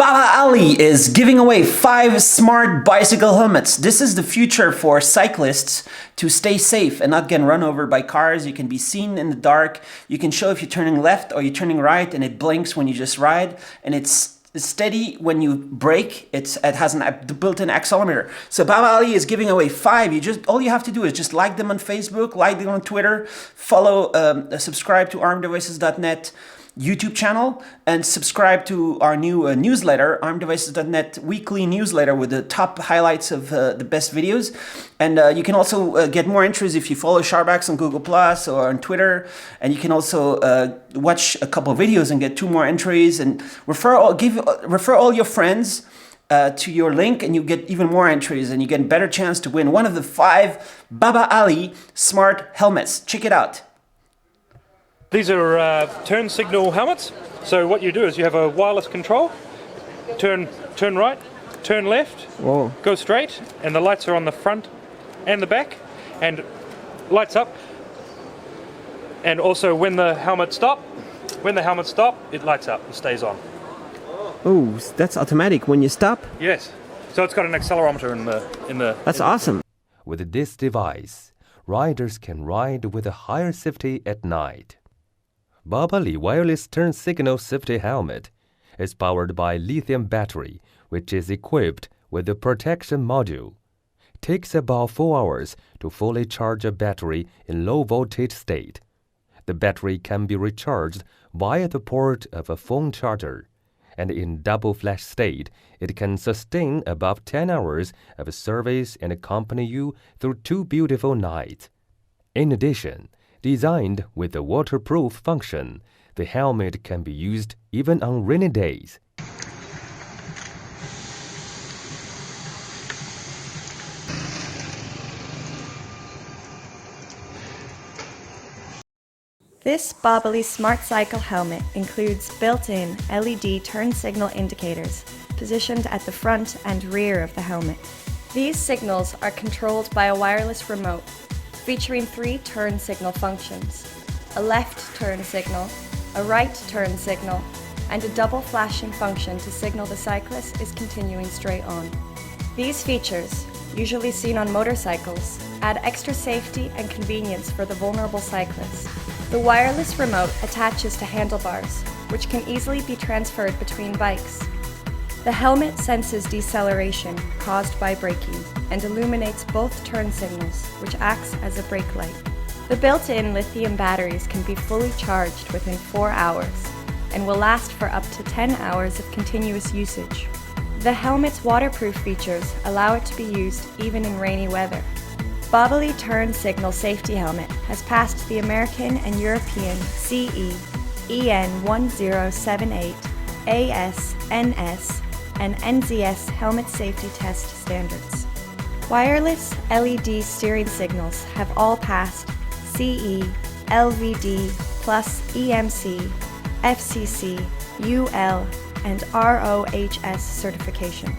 Babaali is giving away 5 smart bicycle helmets. This is the future for cyclists to stay safe and not get run over by cars. You can be seen in the dark. You can show if you're turning left or you're turning right, and it blinks when you just ride, and it's steady when you brake. It has a built-in accelerometer. So Babaali is giving away 5. All you have to do is just like them on Facebook, like them on Twitter, follow, subscribe to armdevices.net YouTube channel, and subscribe to our new newsletter, armdevices.net weekly newsletter with the top highlights of the best videos. And you can also get more entries if you follow Sharbax on Google Plus or on Twitter. And you can also watch a couple of videos and get 2 more entries, and refer all your friends to your link, and you get even more entries, and you get a better chance to win one of the 5 Babaali smart helmets. Check it out. These are turn signal helmets. So what you do is you have a wireless control. Turn right, turn left, Whoa. Go straight, and the lights are on the front and the back, and lights up. And also when the helmets stop, it lights up, it stays on. Oh, that's automatic when you stop? Yes. So it's got an accelerometer in the. That's awesome. With this device, riders can ride with a higher safety at night. Babaali wireless turn signal safety helmet is powered by lithium battery, which is equipped with a protection module. Takes about 4 hours to fully charge a battery in low voltage state. The battery can be recharged via the port of a phone charger, and in double flash state, it can sustain above 10 hours of service and accompany you through 2 beautiful nights. In addition, designed with a waterproof function, the helmet can be used even on rainy days. This Babaali Smart Cycle helmet includes built-in LED turn signal indicators positioned at the front and rear of the helmet. These signals are controlled by a wireless remote, featuring 3 turn signal functions: a left turn signal, a right turn signal, and a double flashing function to signal the cyclist is continuing straight on. These features, usually seen on motorcycles, add extra safety and convenience for the vulnerable cyclist. The wireless remote attaches to handlebars, which can easily be transferred between bikes. The helmet senses deceleration caused by braking and illuminates both turn signals, which acts as a brake light. The built-in lithium batteries can be fully charged within 4 hours and will last for up to 10 hours of continuous usage. The helmet's waterproof features allow it to be used even in rainy weather. Babaali Turn Signal Safety Helmet has passed the American and European CE, EN 1078, AS, NS, and NZS helmet safety test standards. Wireless LED steering signals have all passed CE, LVD, plus EMC, FCC, UL, and ROHS certification.